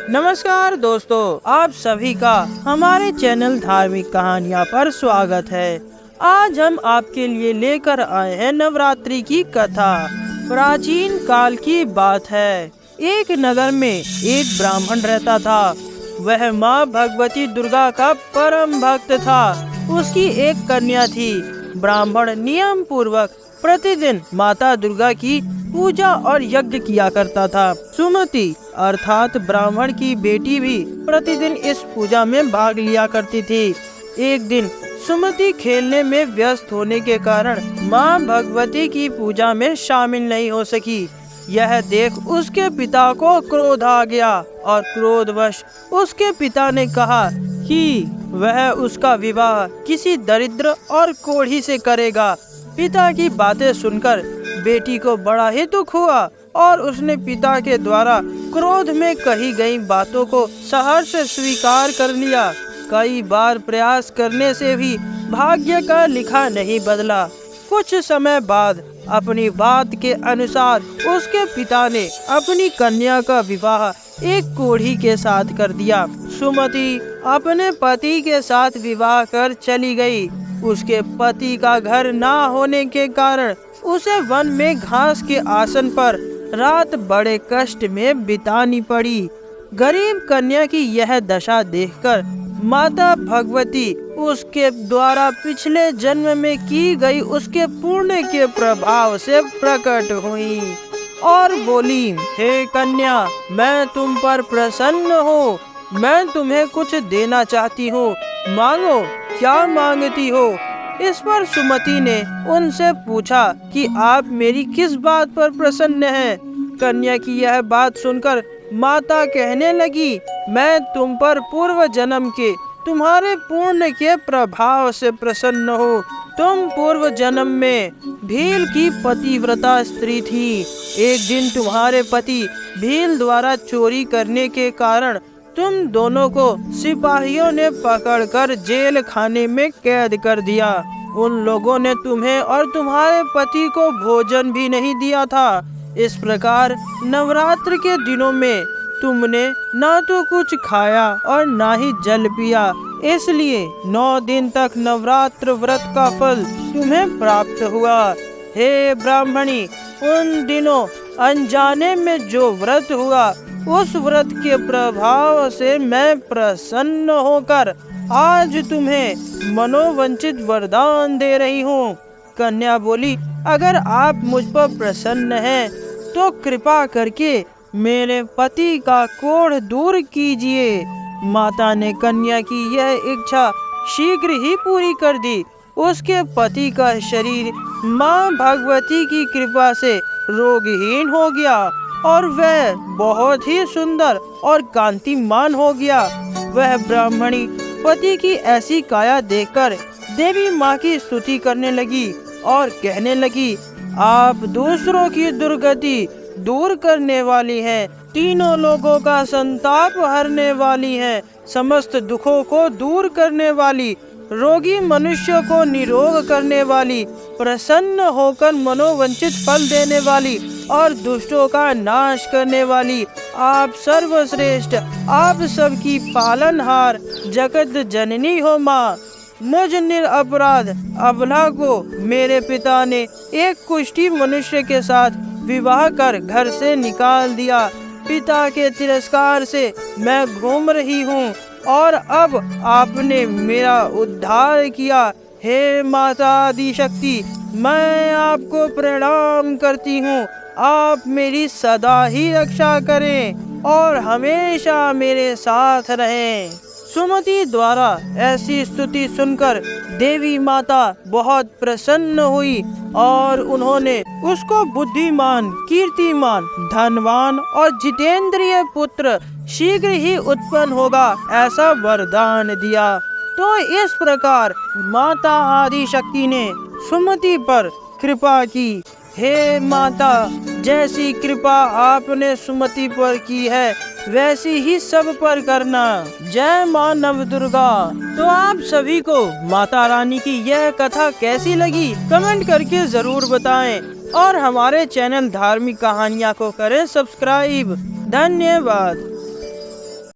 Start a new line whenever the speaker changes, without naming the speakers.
नमस्कार दोस्तों, आप सभी का हमारे चैनल धार्मिक कहानियाँ पर स्वागत है। आज हम आपके लिए लेकर आए हैं नवरात्रि की कथा। प्राचीन काल की बात है। एक नगर में एक ब्राह्मण रहता था। वह माँ भगवती दुर्गा का परम भक्त था। उसकी एक कन्या थी। ब्राह्मण नियम पूर्वक प्रतिदिन माता दुर्गा की पूजा और यज्ञ किया करता था। सुमति अर्थात ब्राह्मण की बेटी भी प्रतिदिन इस पूजा में भाग लिया करती थी। एक दिन सुमति खेलने में व्यस्त होने के कारण माँ भगवती की पूजा में शामिल नहीं हो सकी। यह देख उसके पिता को क्रोध आ गया और क्रोधवश उसके पिता ने कहा कि वह उसका विवाह किसी दरिद्र और कोढ़ी से करेगा। पिता की बातें सुनकर बेटी को बड़ा ही दुख हुआ और उसने पिता के द्वारा क्रोध में कही गई बातों को सहर्ष स्वीकार कर लिया। कई बार प्रयास करने से भी भाग्य का लिखा नहीं बदला। कुछ समय बाद अपनी बात के अनुसार उसके पिता ने अपनी कन्या का विवाह एक कोढ़ी के साथ कर दिया। सुमति अपने पति के साथ विवाह कर चली गई। उसके पति का घर ना होने के कारण उसे वन में घास के आसन पर रात बड़े कष्ट में बितानी पड़ी। गरीब कन्या की यह दशा देखकर माता भगवती उसके द्वारा पिछले जन्म में की गई उसके पुण्य के प्रभाव से प्रकट हुई और बोली, हे कन्या, मैं तुम पर प्रसन्न हूँ। मैं तुम्हें कुछ देना चाहती हूँ, मांगो, क्या मांगती हो। इस पर सुमति ने उनसे पूछा कि आप मेरी किस बात पर प्रसन्न हैं। कन्या की यह बात सुनकर माता कहने लगी, मैं तुम पर पूर्व जन्म के तुम्हारे पुण्य के प्रभाव से प्रसन्न हूँ। तुम पूर्व जन्म में भील की पतिव्रता स्त्री थी। एक दिन तुम्हारे पति भील द्वारा चोरी करने के कारण तुम दोनों को सिपाहियों ने पकड़कर जेल खाने में कैद कर दिया। उन लोगों ने तुम्हें और तुम्हारे पति को भोजन भी नहीं दिया था। इस प्रकार नवरात्र के दिनों में तुमने ना तो कुछ खाया और ना ही जल पिया। इसलिए 9 दिन तक नवरात्र व्रत का फल तुम्हें प्राप्त हुआ। हे ब्राह्मणी, उन दिनों अनजाने में जो व्रत हुआ उस व्रत के प्रभाव से मैं प्रसन्न होकर आज तुम्हें मनोवंचित वरदान दे रही हूँ। कन्या बोली, अगर आप मुझ पर प्रसन्न हैं तो कृपा करके मेरे पति का कोढ़ दूर कीजिए। माता ने कन्या की यह इच्छा शीघ्र ही पूरी कर दी। उसके पति का शरीर माँ भगवती की कृपा से रोगहीन हो गया और वह बहुत ही सुंदर और कांतिमान हो गया। वह ब्राह्मणी पति की ऐसी काया देखकर देवी माँ की स्तुति करने लगी और कहने लगी, आप दूसरों की दुर्गति दूर करने वाली हैं, तीनों लोगों का संताप हरने वाली हैं, समस्त दुखों को दूर करने वाली, रोगी मनुष्य को निरोग करने वाली, प्रसन्न होकर मनोवंचित फल देने वाली और दुष्टों का नाश करने वाली, आप सर्वश्रेष्ठ, आप सबकी पालनहार जगत जननी हो माँ। मुझ निरपराध अबला को मेरे पिता ने एक कुष्ठी मनुष्य के साथ विवाह कर घर से निकाल दिया। पिता के तिरस्कार से मैं घूम रही हूँ और अब आपने मेरा उद्धार किया। हे माता आदि शक्ति, मैं आपको प्रणाम करती हूँ। आप मेरी सदा ही रक्षा करें और हमेशा मेरे साथ रहें। सुमति द्वारा ऐसी स्तुति सुनकर देवी माता बहुत प्रसन्न हुई और उन्होंने उसको बुद्धिमान, कीर्तिमान, धनवान और जितेंद्रिय पुत्र शीघ्र ही उत्पन्न होगा ऐसा वरदान दिया। तो इस प्रकार माता आदि शक्ति ने सुमति पर कृपा की। हे माता, जैसी कृपा आपने सुमति पर की है वैसी ही सब पर करना। जय माँ नव दुर्गा। तो आप सभी को माता रानी की यह कथा कैसी लगी कमेंट करके जरूर बताएं और हमारे चैनल धार्मिक कहानियाँ को करें सब्सक्राइब। धन्यवाद।